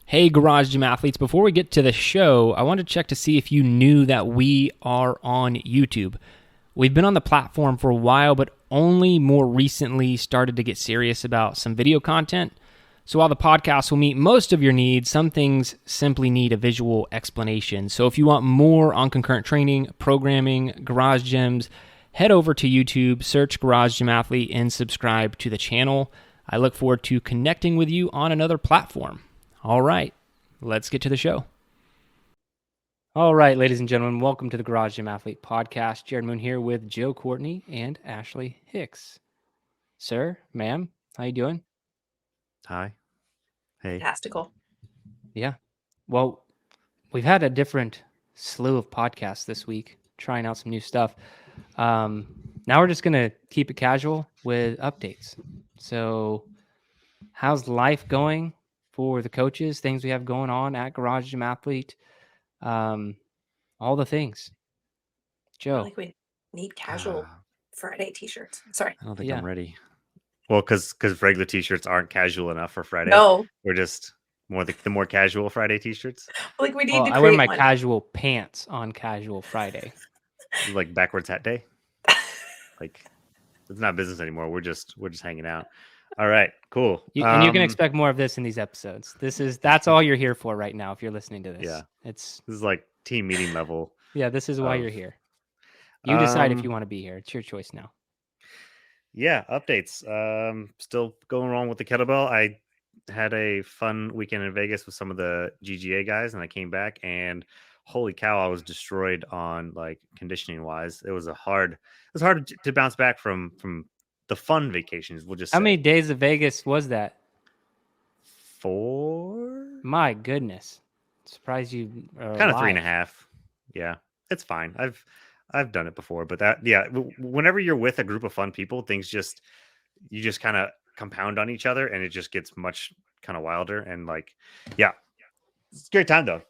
Hey, Garage Gym athletes. Before we get to the show, I wanted to check to see if you knew that we are on YouTube. We've been on the platform for a while, but only more recently started to get serious about some video content. So while the podcast will meet most of your needs, some things simply need a visual explanation. So if you want more on concurrent training, programming, garage gyms, head over to YouTube, search Garage Gym Athlete, and subscribe to the channel. I look forward to connecting with you on another platform. All right, let's get to the show. All right, ladies and gentlemen, welcome to the Garage Gym Athlete Podcast. Jerred Moon here with Joe Courtney and Ashley Hicks. Sir, ma'am, how you doing? Hi. Hey. Fantastical. Yeah. Well, we've had a different slew of podcasts this week, trying out some new stuff. Now we're just going to keep it casual with updates. So how's life going for the coaches, things we have going on at Garage Gym Athlete? All the things. Joe. Like we need casual Friday t-shirts. Sorry. I don't think I'm ready. Well, because regular t-shirts aren't casual enough for Friday. No. We're just the more casual Friday t-shirts. Like we need to I wear create my one. casual pants on casual Friday. Like backwards hat day. Like it's not business anymore. We're just hanging out. All right, cool. And you can expect more of this in these episodes. That's all you're here for right now. If you're listening to this, Yeah, this is like team meeting level. Yeah, this is why you're here. You decide if you want to be here. It's your choice now. Yeah, updates. Still going wrong with the kettlebell. I had a fun weekend in Vegas with some of the GGA guys, and I came back and holy cow, I was destroyed on like conditioning wise. It was hard to bounce back from the fun vacations. We'll just How many days of Vegas was that? 4. My goodness, surprised you. Kind of 3.5. Yeah, it's fine. I've done it before, but whenever you're with a group of fun people, you just kind of compound on each other, and it just gets much kind of wilder. And like, yeah, it's a great time though.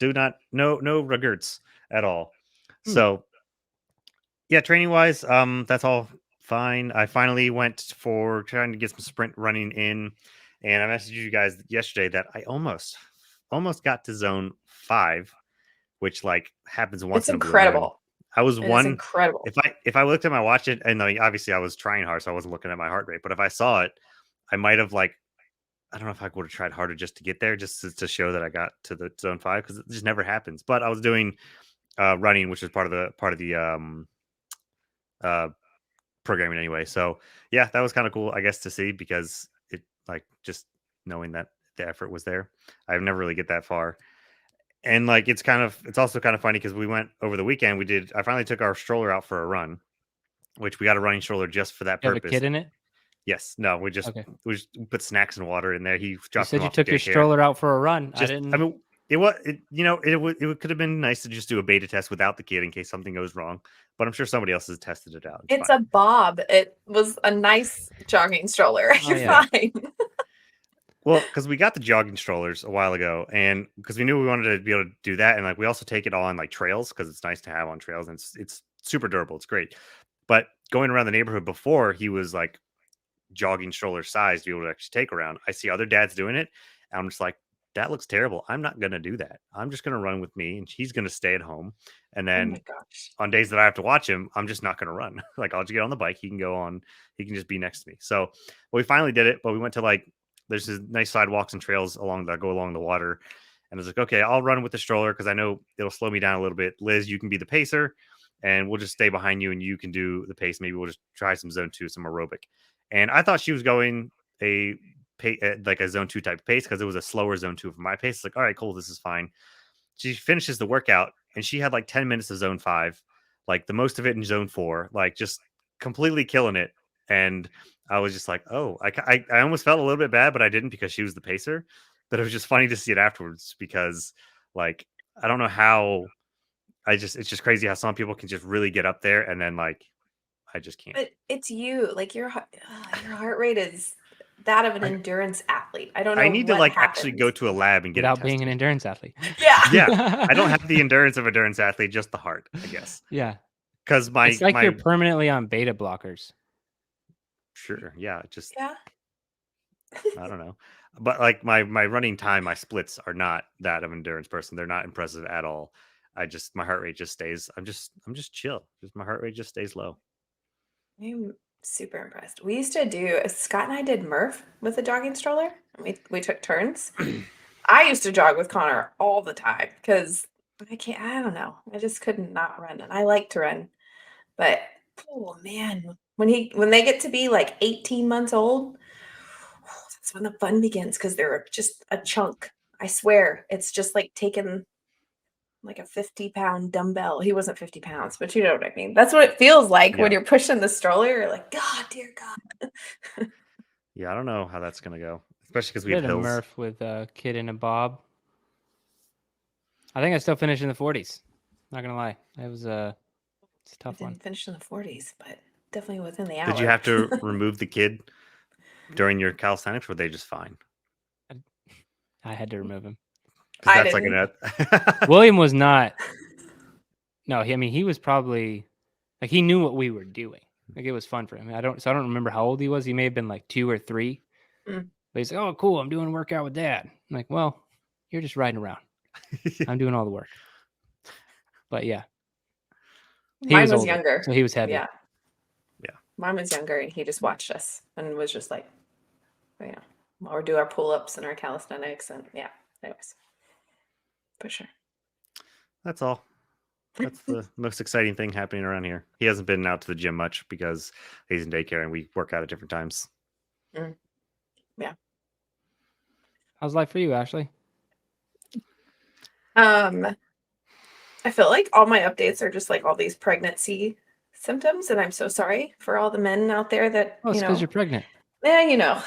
No regrets at all. So yeah, training wise, that's all fine. I finally went for trying to get some sprint running in, and I messaged you guys yesterday that I almost got to zone 5, which like happens once in a blue moon. It's incredible. I was one. Incredible. If I looked at my watch, and obviously I was trying hard, so I wasn't looking at my heart rate. But if I saw it, I might have I don't know if I would have tried harder just to get there, just to show that I got to the zone 5, because it just never happens. But I was doing running, which is part of the programming anyway. So yeah, that was kind of cool, I guess, to see, because it like just knowing that the effort was there. I've never really get that far. And like it's also kind of funny because we went over the weekend. I finally took our stroller out for a run, which we got a running stroller just for that purpose. You have a kid in it? Yes. No, we just put snacks and water in there. He dropped. You said you took your stroller out for a run. It could have been nice to just do a beta test without the kid in case something goes wrong, but I'm sure somebody else has tested it out. It's a Bob. It was a nice jogging stroller. You're fine. Well, because we got the jogging strollers a while ago, and because we knew we wanted to be able to do that, and like we also take it on like trails because it's nice to have on trails, and it's super durable. It's great. But going around the neighborhood before, he was like jogging stroller size to be able to actually take around. I see other dads doing it, and I'm just like, that looks terrible. I'm not going to do that. I'm just going to run with me, and he's going to stay at home. And then on days that I have to watch him, I'm just not going to run. Like I'll just get on the bike. He can just be next to me. So we finally did it, but we went to there's this nice sidewalks and trails go along the water. And I was like, okay, I'll run with the stroller because I know it'll slow me down a little bit. Liz, you can be the pacer, and we'll just stay behind you, and you can do the pace. Maybe we'll just try some zone 2, some aerobic. And I thought she was going like a zone 2 type pace because it was a slower zone 2 for my pace. It's like, all right, cool, this is fine. She finishes the workout, and she had like 10 minutes of zone 5, like the most of it in zone 4, like just completely killing it. And I was just like, oh, I almost felt a little bit bad, but I didn't because she was the pacer. But it was just funny to see it afterwards because, like, I don't know how. It's just crazy how some people can just really get up there, and then like, I just can't. But it's you, like your heart rate is that of an endurance athlete. I don't know. I need to actually go to a lab and get without being an endurance athlete. Yeah, I don't have the endurance of endurance athlete, just the heart, I guess. Yeah, because it's like you're permanently on beta blockers. Sure. Yeah. Just. Yeah. I don't know. But like my running time, my splits are not that of an endurance person. They're not impressive at all. My heart rate just stays. I'm just chill. Just my heart rate just stays low. I'm super impressed. We used to do Scott and I did Murph with a jogging stroller. And we took turns. I used to jog with Connor all the time because I don't know. I just couldn't not run. And I like to run. But oh man, when they get to be like 18 months old, that's when the fun begins because they're just a chunk. I swear, it's just like taking like a 50-pound dumbbell. He wasn't 50 pounds, but you know what I mean. That's what it feels like when Yeah. you're pushing the stroller. You're like, God, dear God. Yeah, I don't know how that's gonna go, especially because we I have did a hills. Murph with a kid and a Bob. I think I still finished in the 40s. Not gonna lie, it was it's a I tough one. didn't finish in the 40s, but definitely within the hour. Did you have to remove the kid during your calisthenics? Or were they just fine? I had to remove him. Because I that's like didn't. an. William was not. No, he was probably like he knew what we were doing. Like it was fun for him. I don't remember how old he was. He may have been like 2 or 3. Mm. But he's like, "Oh, cool! I'm doing a workout with Dad." I'm like, "Well, you're just riding around. I'm doing all the work." But yeah, he Mine was was older, younger. so he was heavy. Yeah. Yeah. Mine was younger and he just watched us and was just like, you know, or do our pull-ups and our calisthenics and yeah. Anyways. For sure. That's all. That's the most exciting thing happening around here. He hasn't been out to the gym much because he's in daycare and we work out at different times. Mm. Yeah. How's life for you, Ashley? I feel like all my updates are just like all these pregnancy symptoms, and I'm so sorry for all the men out there that, Oh, it's because you're pregnant. yeah,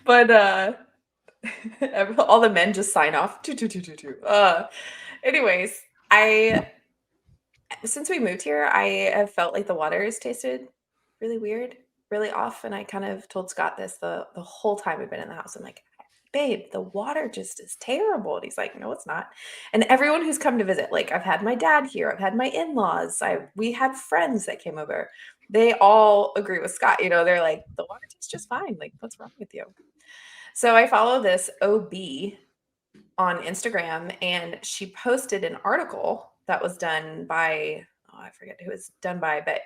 But all the men just sign off. Anyways, since we moved here, I have felt like the water has tasted really weird, really off. And I kind of told Scott this the whole time we've been in the house. I'm like, babe, the water just is terrible. And he's like, no, it's not. And everyone who's come to visit, like I've had my dad here, I've had my in-laws, we had friends that came over. They all agree with Scott. They're like, the water tastes just fine. Like, what's wrong with you? So I follow this OB on Instagram, and she posted an article that was done by, I forget who it's done by, but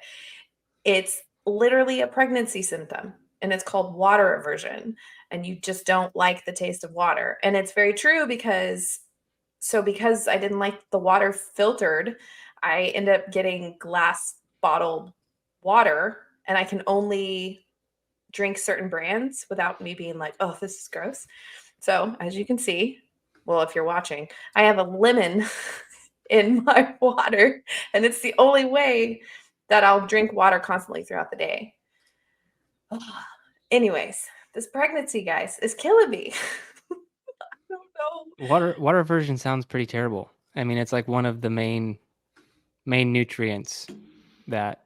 it's literally a pregnancy symptom, and it's called water aversion, and you just don't like the taste of water. And it's very true because I didn't like the water filtered, I end up getting glass bottled water, and I can only drink certain brands without me being like, oh, this is gross. So as you can see, well, if you're watching, I have a lemon in my water, and it's the only way that I'll drink water constantly throughout the day. Anyways, this pregnancy, guys, is killing me. I don't know. Water aversion sounds pretty terrible. I mean, it's like one of the main nutrients that,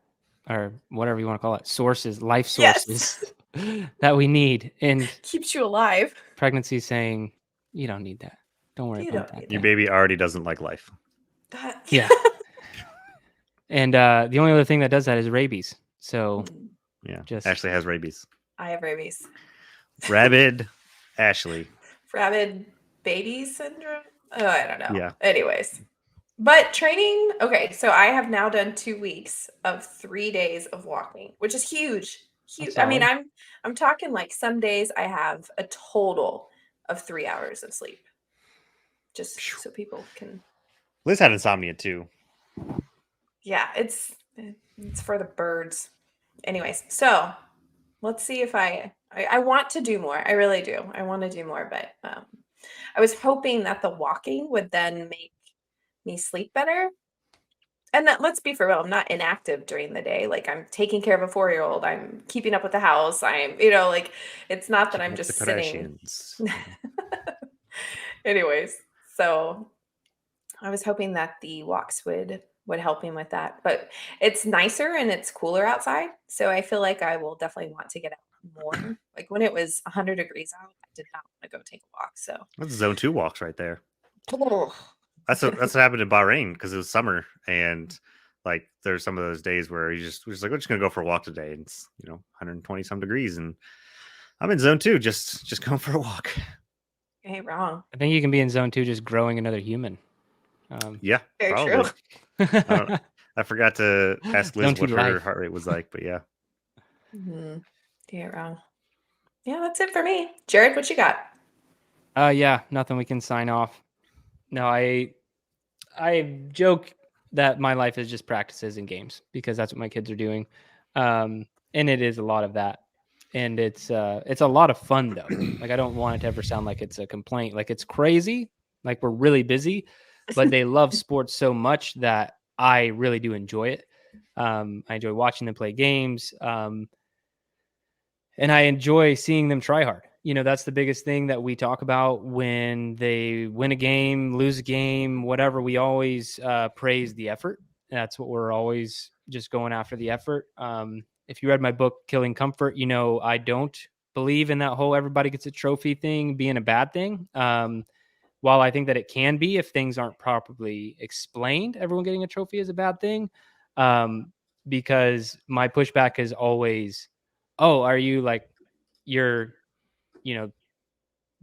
or whatever you want to call it, life sources that we need. And keeps you alive. Pregnancy saying, you don't need that. Don't worry about that. Your baby already doesn't like life. Yeah. And the only other thing that does that is rabies. So yeah, Ashley has rabies. I have rabies. Rabid Ashley. Rabid baby syndrome? Oh, I don't know. Yeah. Anyways. But training, okay, so I have now done 2 weeks of 3 days of walking, which is huge. Huge. I mean, I'm talking like some days I have a total of 3 hours of sleep. Just so people can. Liz had insomnia too. Yeah, it's for the birds. Anyways, so let's see if I want to do more. I really do. I want to do more, but I was hoping that the walking would then make me sleep better. And let's be for real, I'm not inactive during the day. Like I'm taking care of a 4-year-old. I'm keeping up with the house. I'm, like it's not that I'm just sitting. Anyways, so I was hoping that the walks would help me with that. But it's nicer and it's cooler outside. So I feel like I will definitely want to get out more. Like when it was 100 degrees out, I did not want to go take a walk. So that's zone 2 walks right there. Oh. That's what happened in Bahrain because it was summer and like there's some of those days where we're just like, we're just gonna go for a walk today. And it's 120 some degrees and I'm in zone 2, just going for a walk. You ain't wrong. I think you can be in zone 2 just growing another human. Yeah, Very probably. true. I forgot to ask Liz Zone 2 what her life. heart rate was like, but yeah. You ain't wrong. Yeah, that's it for me. Jerred, what you got? Yeah, nothing. We can sign off. No, I joke that my life is just practices and games because that's what my kids are doing, and it is a lot of that, and it's a lot of fun though. Like I don't want it to ever sound like it's a complaint. Like it's crazy. Like we're really busy, but they love sports so much that I really do enjoy it. I enjoy watching them play games. And I enjoy seeing them try hard. You know, that's the biggest thing that we talk about when they win a game, lose a game, whatever. We always praise the effort. That's what we're always just going after, the effort. If you read my book, Killing Comfort, you know, I don't believe in that whole everybody gets a trophy thing being a bad thing. While I think that it can be if things aren't properly explained, everyone getting a trophy is a bad thing. Because my pushback is always, oh, are you like, you're, you know,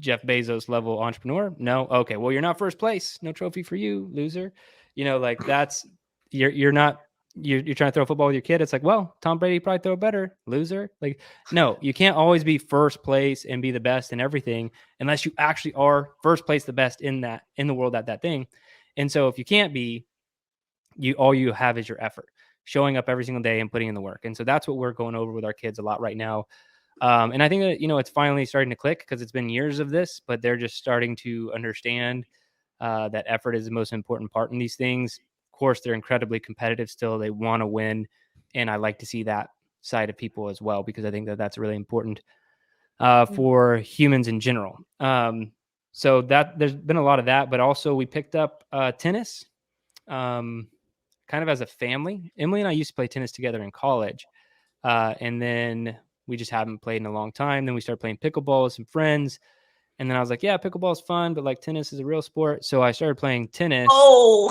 Jeff Bezos level entrepreneur? No. Okay. Well, you're not first place. No trophy for you, loser. You know, like that's, you're not, you're trying to throw football with your kid. It's like, well, Tom Brady probably throw better, loser. Like, no, you can't always be first place and be the best in everything unless you actually are first place, the best in the world at that thing. And so if you can't be, all you have is your effort, showing up every single day and putting in the work. And so that's what we're going over with our kids a lot right now. And I think that, you know, it's finally starting to click because it's been years of this, but they're just starting to understand that effort is the most important part in these things. Of course, they're incredibly competitive still. They want to win. And I like to see that side of people as well, because I think that that's really important for humans in general. So that there's been a lot of that, but also we picked up tennis kind of as a family. Emily and I used to play tennis together in college. And then we just haven't played in a long time. Then we started playing pickleball with some friends. And then I was like, yeah, pickleball is fun, but like tennis is a real sport. So I started playing tennis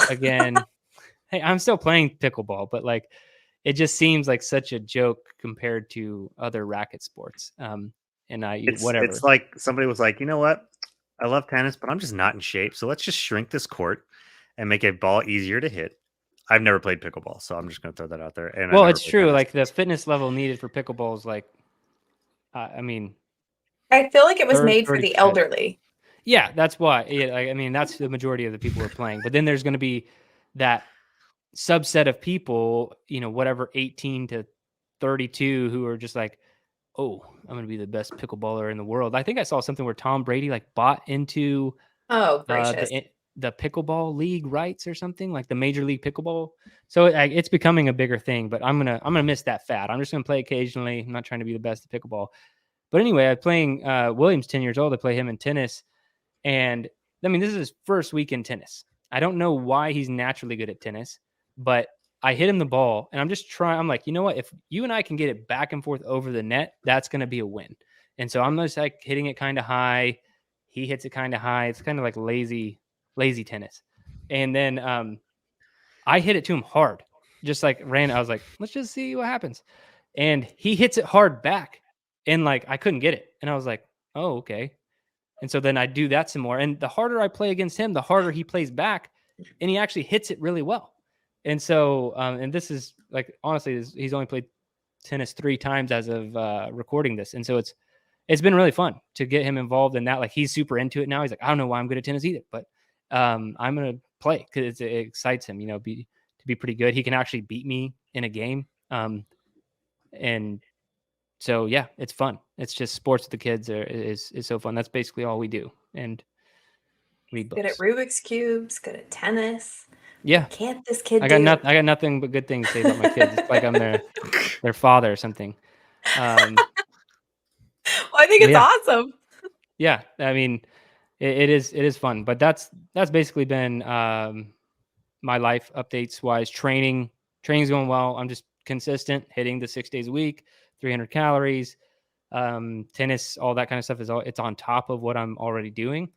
again. Hey, I'm still playing pickleball, but like it just seems like such a joke compared to other racket sports. And whatever. It's like somebody was like, you know what? I love tennis, but I'm just not in shape. So let's just shrink this court and make a ball easier to hit. I've never played pickleball, so I'm just going to throw that out there. And well, it's true. Like the fitness level needed for pickleball is like, I mean, I feel like it was made for the elderly. Yeah, that's why. I mean, that's the majority of the people who are playing. But then there's going to be that subset of people, you know, whatever, 18 to 32, who are just like, oh, I'm going to be the best pickleballer in the world. I think I saw something where Tom Brady like bought into the pickleball league rights or something, like the Major League Pickleball. So it's becoming a bigger thing. But I'm gonna miss that fad. I'm just gonna play occasionally. I'm not trying to be the best at pickleball. But anyway, I'm playing William's 10 years old. I play him in tennis. And I mean, this is his first week in tennis. I don't know why he's naturally good at tennis, but I hit him the ball and I'm just trying. I'm like, you know what? If you and I can get it back and forth over the net, that's going to be a win. And so I'm just like hitting it kind of high. He hits it kind of high. It's kind of like lazy tennis. And then I hit it to him hard, just like ran. I was like, let's just see what happens. And he hits it hard back. And like, I couldn't get it. And I was like, oh, okay. And so then I do that some more. And the harder I play against him, the harder he plays back. And he actually hits it really well. And so, and this is like, honestly, he's only played tennis 3 times as of recording this. And so it's been really fun to get him involved in that. Like he's super into it now. He's like, I don't know why I'm good at tennis either, but I'm going to play because it excites him, you know, to be pretty good. He can actually beat me in a game. And so yeah, it's fun. It's just sports with the kids is so fun. That's basically all we do. And read books. Good at Rubik's cubes. Good at tennis. Yeah. What can't this kid I do? got nothing but good things to say about my kids. It's like I'm their father or something. Well, I think it's awesome. Yeah, I mean, it is fun. But that's basically been my life updates wise. Training's going well. I'm just consistent, hitting the 6 days a week, 300 calories. Tennis, all that kind of stuff it's on top of what I'm already doing.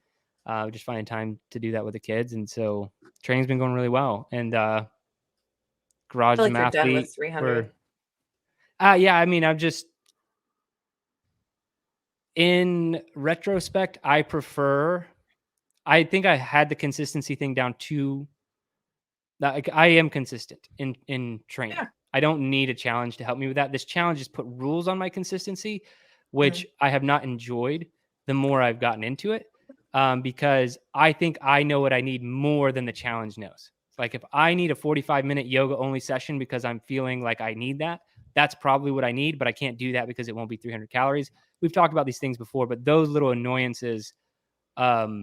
Just finding time to do that with the kids, and so training's been going really well. And garage I feel like gym you're done with athlete. 300. Yeah, I mean, I'm just In retrospect, I think I had the consistency thing down to, like, I am consistent in training. Yeah. I don't need a challenge to help me with that. This challenge has put rules on my consistency, which I have not enjoyed the more I've gotten into it, because I think I know what I need more than the challenge knows. Like, if I need a 45-minute yoga only session because I'm feeling like I need that, that's probably what I need, but I can't do that because it won't be 300 calories. We've talked about these things before, but those little annoyances are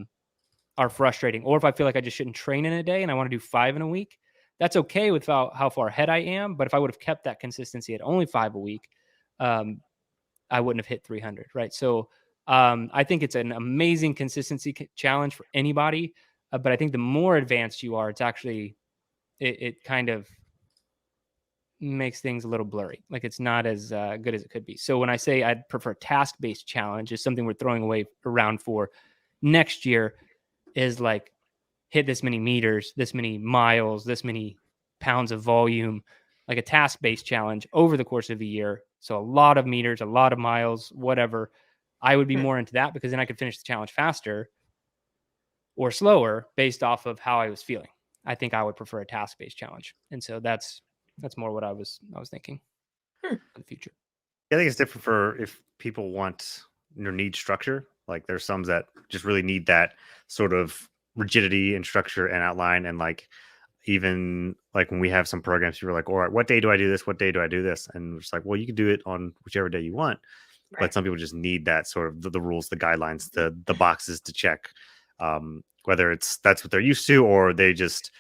frustrating. Or if I feel like I just shouldn't train in a day and I want to do 5 in a week, that's okay with how far ahead I am. But if I would have kept that consistency at only 5 a week, I wouldn't have hit 300. Right. So I think it's an amazing consistency challenge for anybody. But I think the more advanced you are, it's actually, it kind of makes things a little blurry. Like, it's not as good as it could be. So when I say I'd prefer task-based challenge, is something we're throwing away around for next year, is like, hit this many meters, this many miles, this many pounds of volume, like a task-based challenge over the course of a year. So a lot of meters, a lot of miles, whatever. I would be more into that, because then I could finish the challenge faster or slower based off of how I was feeling. I think I would prefer a task-based challenge. And so that's more what I was thinking for the future. I think it's different for if people want or need structure. Like, there's some that just really need that sort of rigidity and structure and outline. And like, even like when we have some programs, people are like, all right, what day do I do this? What day do I do this? And we're just like, well, you can do it on whichever day you want. Right. But some people just need that sort of the rules, the guidelines, the boxes to check. Whether that's what they're used to, or they just,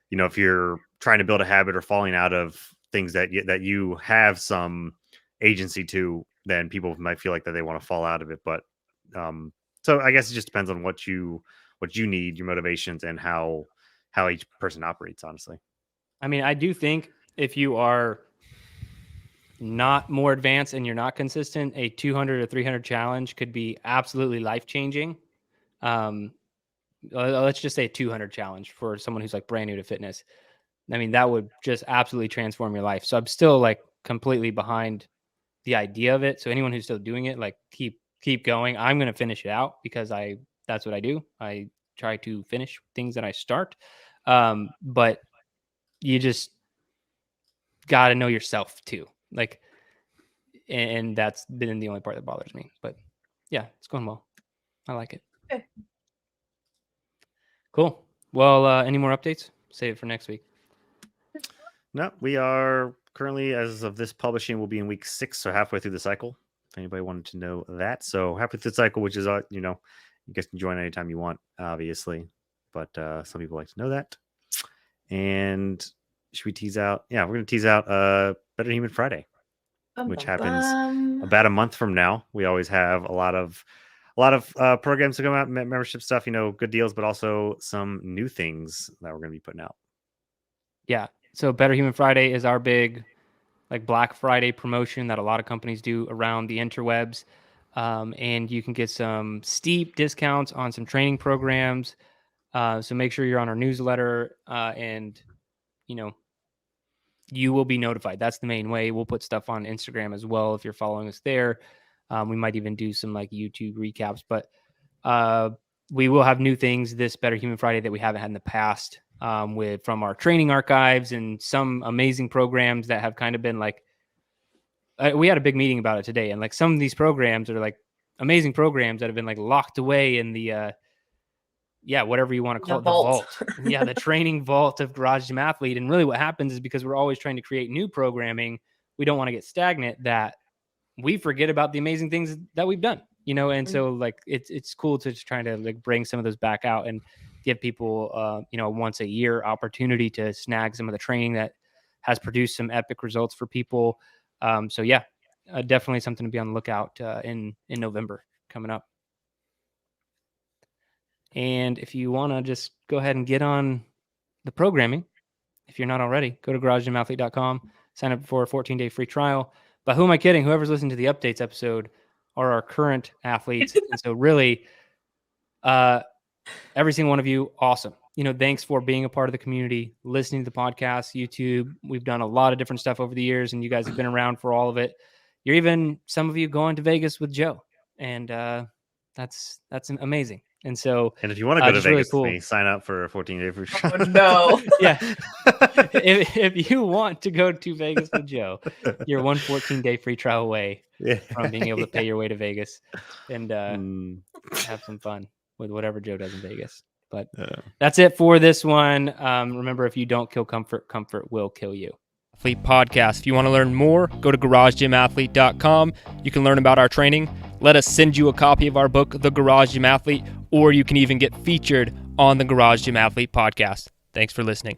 if you're trying to build a habit or falling out of things that you have some agency to, then people might feel like that they want to fall out of it. But so I guess it just depends on what you need, your motivations, and how each person operates, honestly. I mean, I do think if you are not more advanced and you're not consistent, a 200 or 300 challenge could be absolutely life-changing. Let's just say a 200 challenge for someone who's like brand new to fitness. I mean, that would just absolutely transform your life. So I'm still like completely behind the idea of it. So anyone who's still doing it, like, keep going. I'm going to finish it out because that's what I do. I try to finish things that I start. But you just got to know yourself too. Like, and that's been the only part that bothers me. But yeah, it's going well. I like it. Okay. Cool. Well, any more updates? Save it for next week. No, we are currently, as of this publishing, we'll be in week 6, so halfway through the cycle. If anybody wanted to know that, so halfway through the cycle, which is you guys can join anytime you want, obviously, but some people like to know that. And should we tease out? Yeah, we're going to tease out Better Human Friday, which happens about a month from now. We always have a lot of programs to come out, membership stuff, good deals, but also some new things that we're going to be putting out. Yeah. So Better Human Friday is our big, like, Black Friday promotion that a lot of companies do around the interwebs. And you can get some steep discounts on some training programs. So make sure you're on our newsletter, and you will be notified. That's the main way. We'll put stuff on Instagram as well if you're following us there. We might even do some like YouTube recaps, but we will have new things this Better Human Friday that we haven't had in the past, from our training archives and some amazing programs that have kind of been like, we had a big meeting about it today. And like, some of these programs are like amazing programs that have been like locked away in the, whatever you want to call it, the vault. The training vault of Garage Gym Athlete. And really what happens is, because we're always trying to create new programming, we don't want to get stagnant, that we forget about the amazing things that we've done, and so like, it's cool to just try to like bring some of those back out and give people, once a year opportunity to snag some of the training that has produced some epic results for people. So yeah, definitely something to be on the lookout in November coming up. And if you want to just go ahead and get on the programming, if you're not already, go to garagegymathlete.com, sign up for a 14-day free trial. But who am I kidding? Whoever's listening to the updates episode are our current athletes. And so really, every single one of you, awesome. Thanks for being a part of the community, listening to the podcast, YouTube. We've done a lot of different stuff over the years, and you guys have been around for all of it. You're even, some of you, going to Vegas with Joe. and that's amazing. And so, And if you want to go to just really Vegas cool. with me, sign up for a 14-day free trial. Oh, no. Yeah. if you want to go to Vegas with Joe, you're 1 14-day free trial away from being able to pay your way to Vegas and have some fun with whatever Joe does in Vegas. But that's it for this one. Remember, if you don't kill comfort, comfort will kill you. Athlete Podcast. If you want to learn more, go to GarageGymAthlete.com. You can learn about our training. Let us send you a copy of our book, The Garage Gym Athlete, or you can even get featured on the Garage Gym Athlete podcast. Thanks for listening.